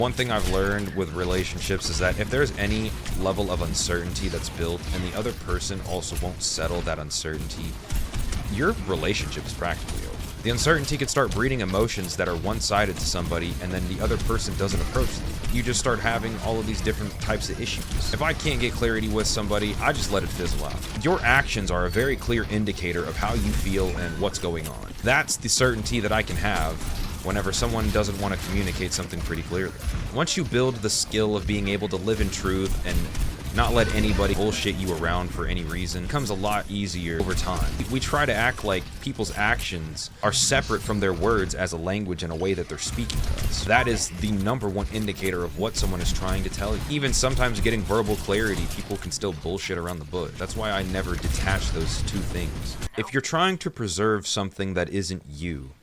One thing I've learned with relationships is that if there's any level of uncertainty that's built and the other person also won't settle that uncertainty, your relationship is practically over. The uncertainty could start breeding emotions that are one-sided to somebody, and then the other person doesn't approach them. You just start having all of these different types of issues. If I can't get clarity with somebody, I just let it fizzle out. Your actions are a very clear indicator of how you feel and what's going on. That's the certainty that I can have whenever someone doesn't want to communicate something pretty clearly. Once you build the skill of being able to live in truth and not let anybody bullshit you around for any reason, it becomes a lot easier over time. We try to act like people's actions are separate from their words as a language and a way that they're speaking to us. That is the #1 indicator of what someone is trying to tell you. Even sometimes getting verbal clarity, people can still bullshit around the bush. That's why I never detach those two things. If you're trying to preserve something that isn't you,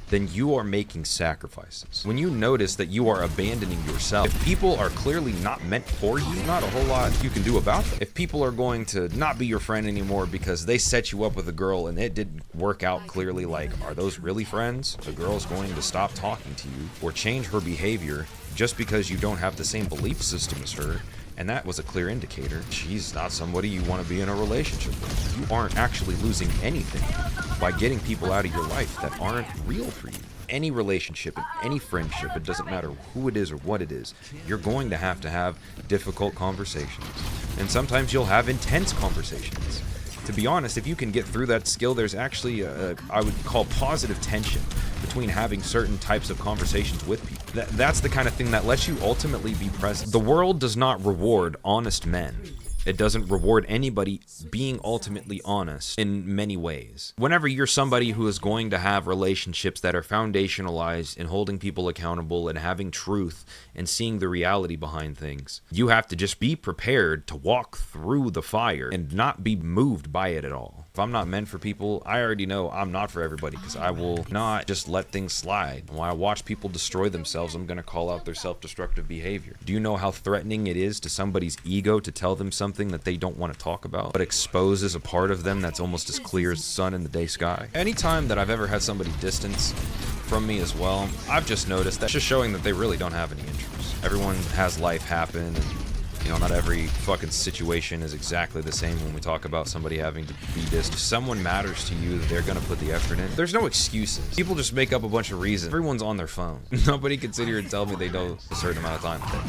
then you are making sacrifices. When you notice that you are abandoning yourself, if people are clearly not meant for you, not a whole lot you can do about them. If people are going to not be your friend anymore because they set you up with a girl and it didn't work out clearly, like, are those really friends? The girl's going to stop talking to you or change her behavior just because you don't have the same belief system as her. And that was a clear indicator. She's not somebody you want to be in a relationship with. You aren't actually losing anything by getting people out of your life that aren't real for you. Any relationship, in any friendship, it doesn't matter who it is or what it is, you're going to have difficult conversations. And sometimes you'll have intense conversations. To be honest, if you can get through that skill, there's actually I would call positive tension between having certain types of conversations with people. That's the kind of thing that lets you ultimately be present. The world does not reward honest men. It doesn't reward anybody being ultimately honest in many ways. Whenever you're somebody who is going to have relationships that are foundationalized in holding people accountable and having truth and seeing the reality behind things, you have to just be prepared to walk through the fire and not be moved by it at all. If I'm not meant for people, I already know I'm not for everybody, because I will not just let things slide. When I watch people destroy themselves, I'm going to call out their self-destructive behavior. Do you know how threatening it is to somebody's ego to tell them something that they don't want to talk about, but exposes a part of them that's almost as clear as the sun in the day sky? Anytime that I've ever had somebody distance from me as well, I've just noticed that's just showing that they really don't have any interests. Everyone has life happen, and you know, not every fucking situation is exactly the same when we talk about somebody having to be distant. If someone matters to you, they're gonna put the effort in. There's no excuses. People just make up a bunch of reasons. Everyone's on their phone. Nobody can sit here and tell me they know a certain amount of time today.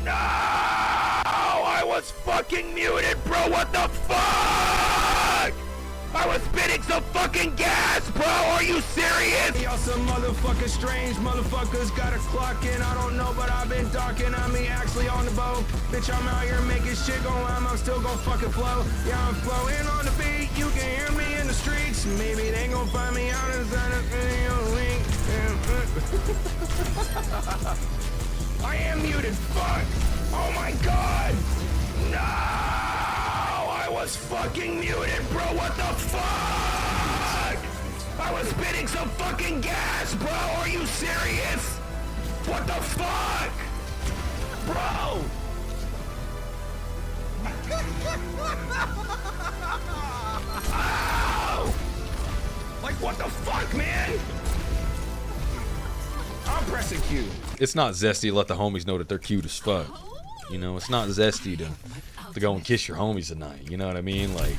No! I was fucking muted, bro! What the fuck? I was spitting some fucking gas, bro! Are you serious? Y'all some motherfucking strange motherfuckers got a clock in. I don't know, but I've been docking on me actually on the boat. Bitch, I'm out here making shit go on. I'm still gon' fucking flow. Yeah, I'm flowing on the beat. You can hear me in the streets. Maybe they gon' find me out inside the video link. I am muted, fuck! Oh my god! No! I was fucking muted, bro! What the fuck? I was spitting some fucking gas, bro! Are you serious? What the fuck? Bro! Ow! Like, what the fuck, man? I'm pressing Q. It's not zesty to let the homies know that they're cute as fuck. You know, it's not zesty to go and kiss your homies tonight. You know what I mean? Like,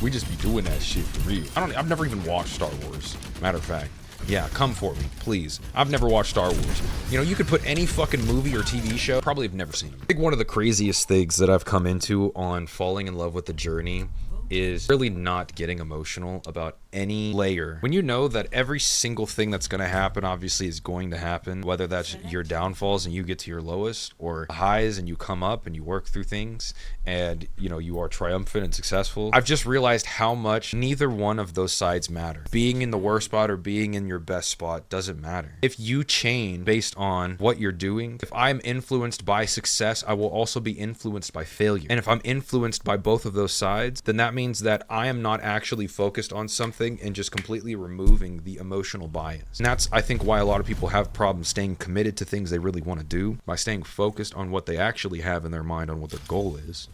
we just be doing that shit for real. I've never even watched Star Wars. Matter of fact. Yeah, come for me, please. I've never watched Star Wars. You know, you could put any fucking movie or TV show, probably have never seen them. I think one of the craziest things that I've come into on falling in love with the journey is really not getting emotional about any layer. When you know that every single thing that's going to happen obviously is going to happen, whether that's your downfalls and you get to your lowest, or highs and you come up and you work through things and, you know, you are triumphant and successful. I've just realized how much neither one of those sides matter. Being in the worst spot or being in your best spot doesn't matter. If you change based on what you're doing, if I'm influenced by success, I will also be influenced by failure. And if I'm influenced by both of those sides, then that means that I am not actually focused on something and just completely removing the emotional bias. And that's, I think, why a lot of people have problems staying committed to things they really want to do, by staying focused on what they actually have in their mind on what their goal is,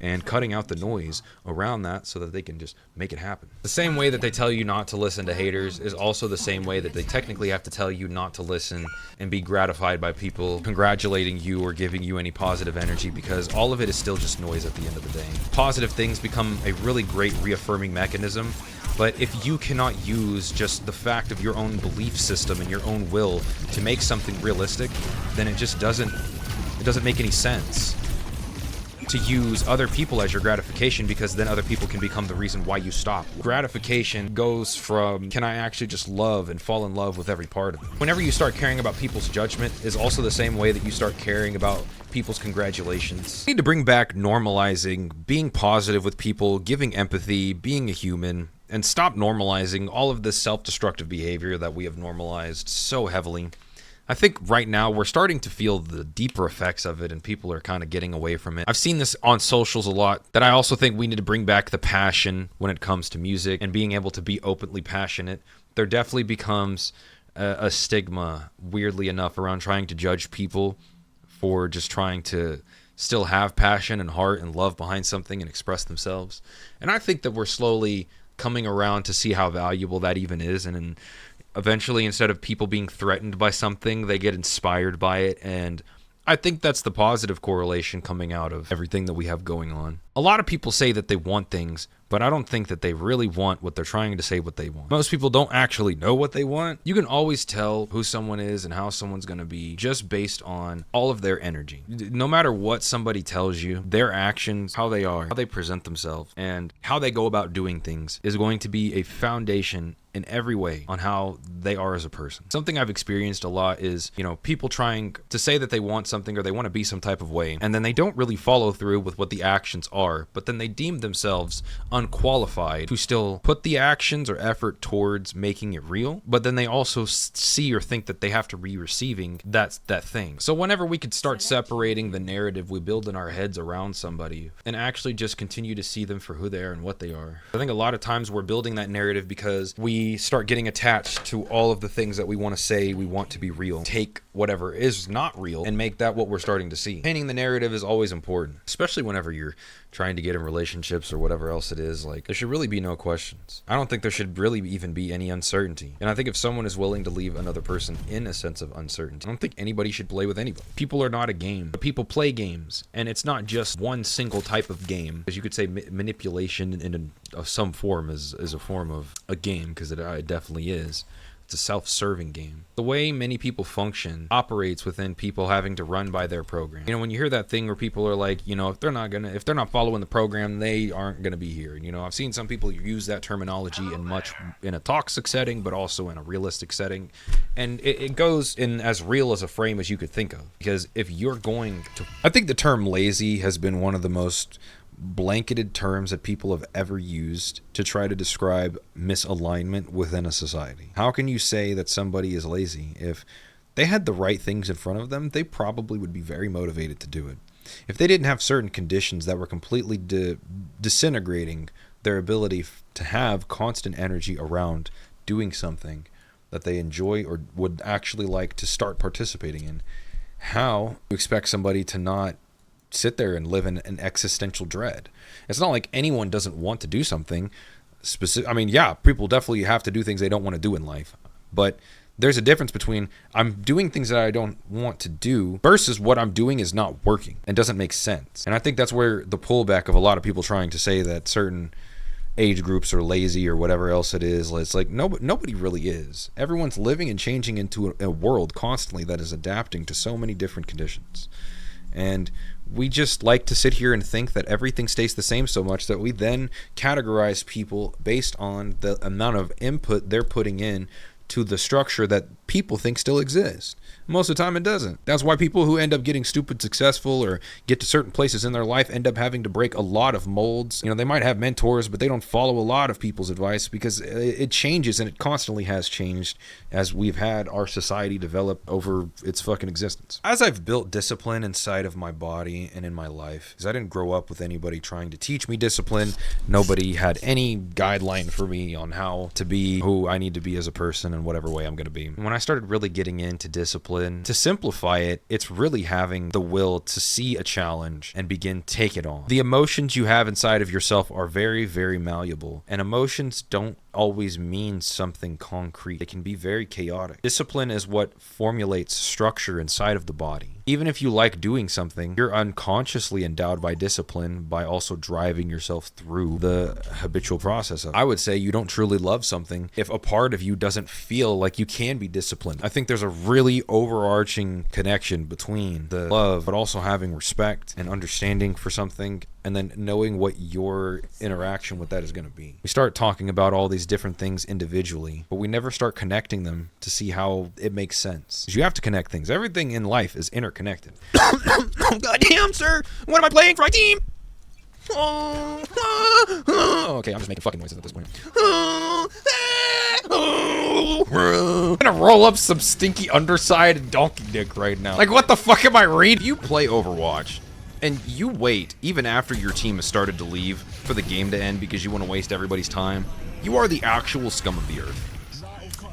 and cutting out the noise around that so that they can just make it happen. The same way that they tell you not to listen to haters is also the same way that they technically have to tell you not to listen and be gratified by people congratulating you or giving you any positive energy, because all of it is still just noise at the end of the day. Positive things become a really great reaffirming mechanism, but if you cannot use just the fact of your own belief system and your own will to make something realistic, then it just doesn't make any sense to use other people as your gratification, because then other people can become the reason why you stop. Gratification goes from, can I actually just love and fall in love with every part of it? Whenever you start caring about people's judgment is also the same way that you start caring about people's congratulations. We need to bring back normalizing, being positive with people, giving empathy, being a human, and stop normalizing all of this self-destructive behavior that we have normalized so heavily. I think right now we're starting to feel the deeper effects of it, and people are kind of getting away from it. I've seen this on socials a lot, that I also think we need to bring back the passion when it comes to music and being able to be openly passionate. There definitely becomes a stigma, weirdly enough, around trying to judge people for just trying to still have passion and heart and love behind something and express themselves. And I think that we're slowly coming around to see how valuable that even is, and eventually, instead of people being threatened by something, they get inspired by it. And I think that's the positive correlation coming out of everything that we have going on. A lot of people say that they want things, but I don't think that they really want what they're trying to say what they want. Most people don't actually know what they want. You can always tell who someone is and how someone's going to be just based on all of their energy. No matter what somebody tells you, their actions, how they are, how they present themselves, and how they go about doing things is going to be a foundation in every way on how they are as a person. Something I've experienced a lot is, people trying to say that they want something or they want to be some type of way, and then they don't really follow through with what the actions are, but then they deem themselves unqualified to still put the actions or effort towards making it real, but then they also see or think that they have to be receiving that thing. So whenever we could start separating the narrative we build in our heads around somebody and actually just continue to see them for who they are and what they are. I think a lot of times we're building that narrative because we start getting attached to all of the things that we want to say we want to be real. Take whatever is not real and make that what we're starting to see. Painting the narrative is always important, especially whenever you're trying to get in relationships or whatever else it is. Like, there should really be no questions. I don't think there should really even be any uncertainty. And I think if someone is willing to leave another person in a sense of uncertainty, I don't think anybody should play with anybody. People are not a game, but people play games, and it's not just one single type of game. As you could say, manipulation in some form is a form of a game, because it definitely is. It's a self-serving game. The way many people function operates within people having to run by their program. When you hear that thing where people are like, if they're not following the program, they aren't gonna be here. I've seen some people use that terminology in a toxic setting, but also in a realistic setting, and it goes in as real as a frame as you could think of. Because if you're going to, I think the term lazy has been one of the most blanketed terms that people have ever used to try to describe misalignment within a society. How can you say that somebody is lazy? If they had the right things in front of them, they probably would be very motivated to do it. If they didn't have certain conditions that were completely disintegrating their ability to have constant energy around doing something that they enjoy or would actually like to start participating in, how do you expect somebody to not sit there and live in an existential dread? It's not like anyone doesn't want to do something specific. I mean, yeah, people definitely have to do things they don't want to do in life, but there's a difference between I'm doing things that I don't want to do versus what I'm doing is not working and doesn't make sense. And I think that's where the pullback of a lot of people trying to say that certain age groups are lazy or whatever else it is. It's like nobody really is. Everyone's living and changing into a world constantly that is adapting to so many different conditions. And we just like to sit here and think that everything stays the same so much that we then categorize people based on the amount of input they're putting in to the structure that people think still exists. Most of the time it doesn't. That's why people who end up getting stupid successful or get to certain places in their life end up having to break a lot of molds. They might have mentors, but they don't follow a lot of people's advice because it changes, and it constantly has changed as we've had our society develop over its fucking existence. As I've built discipline inside of my body and in my life, because I didn't grow up with anybody trying to teach me discipline. Nobody had any guideline for me on how to be who I need to be as a person in whatever way I'm going to be. When I started really getting into discipline, to simplify it, it's really having the will to see a challenge and begin take it on. The emotions you have inside of yourself are very, very malleable, and emotions don't always mean something concrete. It can be very chaotic. Discipline is what formulates structure inside of the body. Even if you like doing something, you're unconsciously endowed by discipline by also driving yourself through the habitual process of it. I would say you don't truly love something if a part of you doesn't feel like you can be disciplined. I think there's a really overarching connection between the love, but also having respect and understanding for something, and then knowing what your interaction with that is going to be. We start talking about all these different things individually, but we never start connecting them to see how it makes sense. 'Cause you have to connect things. Everything in life is interconnected. Oh, goddamn, sir! What am I playing for my team? Okay, I'm just making fucking noises at this point. I'm gonna roll up some stinky underside donkey dick right now. Like, what the fuck am I reading? You play Overwatch, and you wait even after your team has started to leave for the game to end because you want to waste everybody's time. You are the actual scum of the earth.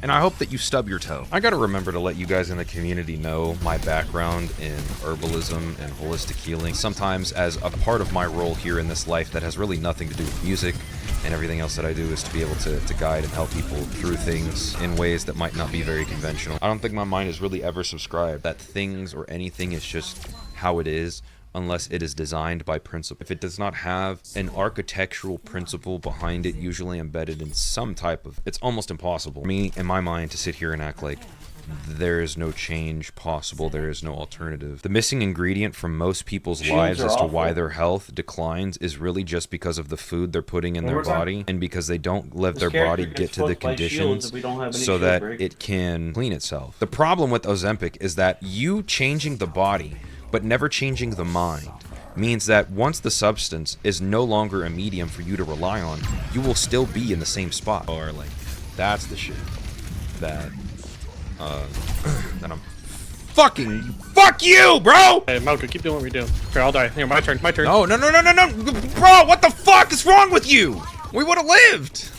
And I hope that you stub your toe. I gotta remember to let you guys in the community know my background in herbalism and holistic healing, sometimes as a part of my role here in this life that has really nothing to do with music, and everything else that I do is to be able to guide and help people through things in ways that might not be very conventional. I don't think my mind has really ever subscribed that things or anything is just how it is, unless it is designed by principle. If it does not have an architectural principle behind it, usually embedded in some type of, it's almost impossible for me, in my mind, to sit here and act like there is no change possible, there is no alternative. The missing ingredient from most people's lives as to why their health declines is really just because of the food they're putting in their body, and because they don't let their body get to the conditions so that it can clean itself. The problem with Ozempic is that you changing the body but never changing the mind means that once the substance is no longer a medium for you to rely on, you will still be in the same spot. Or like, that's the shit that that I'm fucking, fuck you, bro! Hey, Malcolm, keep doing what we do. Here, I'll die. Here, my turn, my turn. No, bro, what the fuck is wrong with you? We would have lived.